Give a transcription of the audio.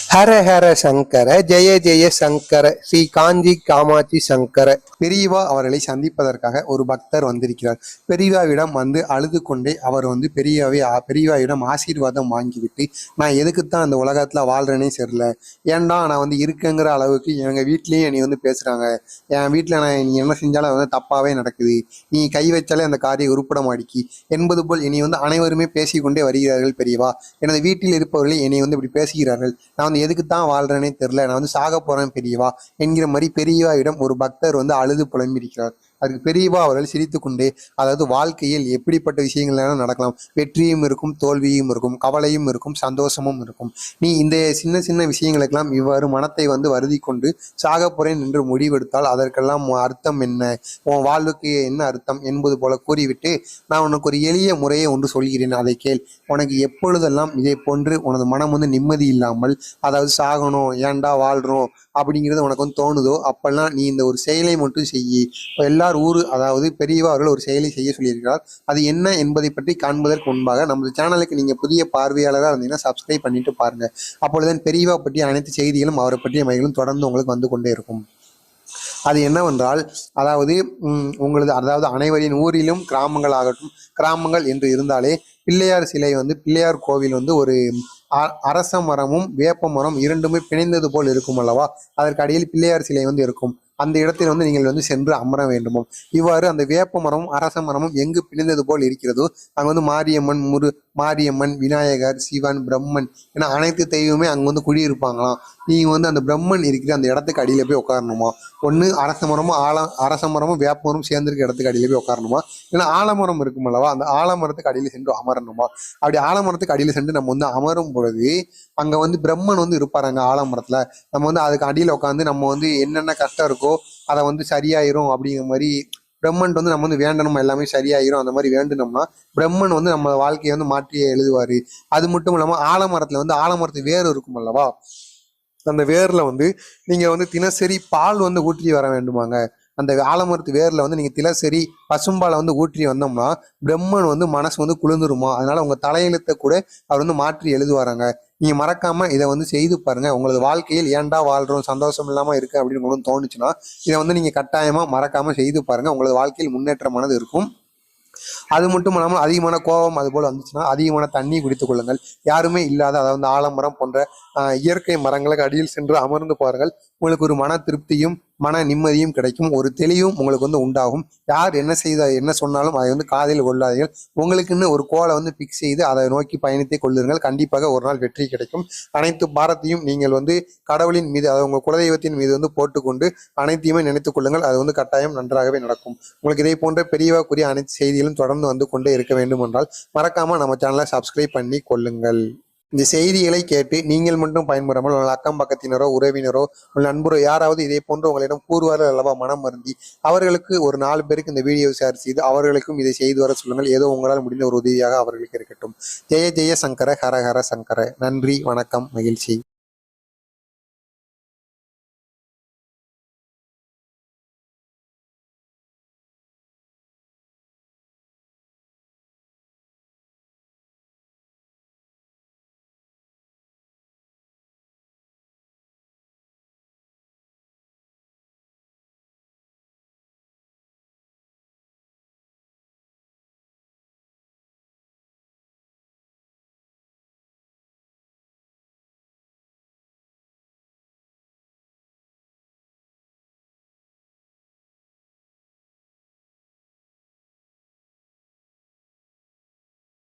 ஹர ஹர சங்கர ஜெய ஜெய சங்கர ஸ்ரீ காஞ்சி காமாட்சி சங்கர. பெரியவா அவர்களை சந்திப்பதற்காக ஒரு பக்தர் வந்திருக்கிறார். பெரியவாவிடம் வந்து அழுது கொண்டே அவர் வந்து பெரியவாவிடம் ஆசீர்வாதம் வாங்கிவிட்டு, நான் எதுக்குத்தான் அந்த உலகத்துல வாழ்றேனே தெரியல, ஏன்டா நான் வந்து இருக்குங்கிற அளவுக்கு எங்க வீட்லயும் என்னை வந்து பேசுறாங்க, என் வீட்டுல நான் நீ என்ன செஞ்சாலும் வந்து தப்பாவே நடக்குது, நீ கை வச்சாலே அந்த காரியம் உருப்பட மாடிக்கி என்பது போல் இனி வந்து அனைவருமே பேசிக்கொண்டே வருகிறார்கள். பெரியவா, எனது வீட்டில் இருப்பவர்கள் என்னை வந்து இப்படி பேசுகிறார்கள், நான் வந்து எதுக்குத்தான் வாழ்றேனே தெரியல, நான் வந்து சாக போறேன் பெரியவா என்கிற மாதிரி பெரியவாவிடம் ஒரு பக்தர் வந்து அழுது புலம்பியிருக்கிறார். அதுக்கு பெரியவா அவர்கள் சிரித்து கொண்டே, அதாவது வாழ்க்கையில் எப்படிப்பட்ட விஷயங்கள் நடக்கலாம், வெற்றியும் இருக்கும், தோல்வியும் இருக்கும், கவலையும் இருக்கும், சந்தோஷமும் இருக்கும். நீ இந்த சின்ன சின்ன விஷயங்களுக்கெல்லாம் இவ்வாறு மனத்தை வந்து வருதி கொண்டு சாக போறேன் என்று முடிவெடுத்தால் அதற்கெல்லாம் அர்த்தம் என்ன, உன் வாழ்வுக்கு என்ன அர்த்தம் என்பது போல கூறிவிட்டு, நான் உனக்கு ஒரு எளிய முறையை ஒன்று சொல்கிறேன், அதை கேள். உனக்கு எப்பொழுதெல்லாம் இதே போன்று உனது மனம் வந்து நிம்மதி இல்லாமல், அதாவது சாகணும், ஏன்டா வாழ்றோம் அப்படிங்கிறது உனக்கு வந்து தோணுதோ, அப்பெல்லாம் நீ இந்த ஒரு செயலை மட்டும் செய்யி. அதாவது பெரியவா அவர்கள் ஒரு செயலை செய்ய சொல்லியிருக்கிறார். அது என்ன என்பதை பற்றி காண்பதற்கு முன்பாக நமது சேனலுக்கு நீங்க புதிய பார்வையாளராக இருந்தீங்கன்னா சப்ஸ்கிரைப் பண்ணிட்டு பாருங்க. அப்பொழுதுதான் பெரியவா பற்றிய அனைத்து செய்திகளும் அவரை பற்றிய மைகளும் தொடர்ந்து உங்களுக்கு வந்து கொண்டே இருக்கும். அது என்னவென்றால், அதாவது அதாவது அனைவரின் ஊரிலும் கிராமங்கள் ஆகட்டும், கிராமங்கள் என்று இருந்தாலே பிள்ளையார் சிலை வந்து, பிள்ளையார் கோவில் வந்து ஒரு அரச மரமும் வேப்ப மரம் இரண்டுமே பிணைந்தது போல் இருக்கும் அல்லவா, அதற்கு அடியில் பிள்ளையார் சிலை வந்து இருக்கும். அந்த இடத்தில் வந்து நீங்கள் வந்து சென்று அமர வேண்டுமோ. இவ்வாறு அந்த வேப்ப மரமும் அரச மரமும் எங்கு பிணைந்தது போல் இருக்கிறதோ அங்கே வந்து மாரியம்மன், விநாயகர், சிவன், பிரம்மன் என அனைத்து தெய்வமே அங்கே வந்து குடியிருப்பாங்களாம். நீங்கள் வந்து அந்த பிரம்மன் இருக்கிற அந்த இடத்துக்கு அடியில் போய் உட்காரணுமா. ஒன்று அரச மரமும் வேப்ப மரமும் சேர்ந்திருக்க இடத்துக்கு அடியில் போய் உட்காரணுமா, இல்லைன்னா ஆலமரம் இருக்கும் அல்லவா, அந்த ஆலமரத்துக்கு அடியில் சென்று அமரணுமா. அப்படி ஆலமரத்துக்கு அடியில் சென்று நம்ம வந்து அமரும் பொழுது அங்கே வந்து பிரம்மன் வந்து இருப்பாருங்க ஆலமரத்தில். நம்ம வந்து அதுக்கு அடியில் உட்காந்து நம்ம வந்து என்னென்ன கஷ்டம் இருக்கோ அதை வந்து சரியாயிரும் அப்படிங்கிற மாதிரி பிரம்மன் வந்து நம்ம வந்து வேண்டணும், எல்லாமே சரியாயிரும் அந்த மாதிரி வேண்டணும்னா பிரம்மன் வந்து நம்ம வாழ்க்கையை வந்து மாற்றி எழுதுவாரு. அது மட்டும் இல்லாம ஆலமரத்து வேர் இருக்கும் அல்லவா, அந்த வேர்ல வந்து நீங்க வந்து தினசரி பால் வந்து ஊற்றி வர வேண்டுமாங்க. அந்த ஆலமரத்து வேர்ல வந்து நீங்க தினசரி பசும்பாலை வந்து ஊற்றி வந்தோம்னா பிரம்மன் வந்து மனசு வந்து குளிர்ந்துருமா. அதனால உங்க தலையெழுத்தை கூட அவர் வந்து மாற்றி எழுதுவாராங்க. நீங்க மறக்காம இதை வந்து செய்து பாருங்க. உங்களது வாழ்க்கையில் ஏன்டா வாழ்றோம், சந்தோஷம் இல்லாம இருக்கு அப்படின்னு உங்களுக்கு தோணுச்சுன்னா இதை வந்து நீங்க கட்டாயமா மறக்காம செய்து பாருங்க. உங்களது வாழ்க்கையில் முன்னேற்றமானது இருக்கும். அது மட்டும் இல்லாமல் அதிகமான கோபம் அது போல வந்துச்சுன்னா அதிகமான தண்ணி குடித்துக் கொள்ளுங்கள். யாருமே இல்லாத, அதாவது ஆலமரம் போன்ற இயற்கை மரங்களுக்கு அடியில் சென்று அமர்ந்து பாருங்கள். உங்களுக்கு ஒரு மன திருப்தியும் மன நிம்மதியும் கிடைக்கும், ஒரு தெளிவும் உங்களுக்கு வந்து உண்டாகும். யார் என்ன சொன்னாலும் அதை வந்து காதில் கொள்ளாதீர்கள். உங்களுக்குன்னு ஒரு கோலை வந்து பிக்ஸ் செய்து அதை நோக்கி பயணித்தே கொள்ளுங்கள். கண்டிப்பாக ஒரு நாள் வெற்றி கிடைக்கும். அனைத்து பாரத்தையும் நீங்கள் வந்து கடவுளின் மீது, அதாவது உங்கள் குலதெய்வத்தின் மீது வந்து போட்டுக்கொண்டு அனைத்தையுமே நினைத்துக் கொள்ளுங்கள். அது வந்து கட்டாயம் நன்றாகவே நடக்கும். உங்களுக்கு இதை போன்ற பெரியவா கூறிய அனைத்து செய்திகளும் தொடர்ந்து வந்து கொண்டே இருக்க வேண்டும் என்றால் மறக்காம நம்ம சேனலை சப்ஸ்கிரைப் பண்ணி கொள்ளுங்கள். இந்த செய்திகளை கேட்டு நீங்கள் மட்டும் பயன்படாமல் உங்கள் அக்கம் பக்கத்தினரோ, உறவினரோ, உங்கள் நண்பரோ யாராவது இதே போன்று உங்களிடம் கூறுவார்கள் அல்லவா மனம் வருந்தி, அவர்களுக்கு ஒரு 4 பேருக்கு இந்த வீடியோ ஷேர் செய்து அவர்களுக்கும் இதை செய்து வர சொல்லுங்கள். ஏதோ உங்களால் முடிந்த ஒரு உதவியாக அவர்களுக்கு இருக்கட்டும். ஜெய ஜெய சங்கர, ஹர ஹர சங்கர. நன்றி, வணக்கம், மகிழ்ச்சி.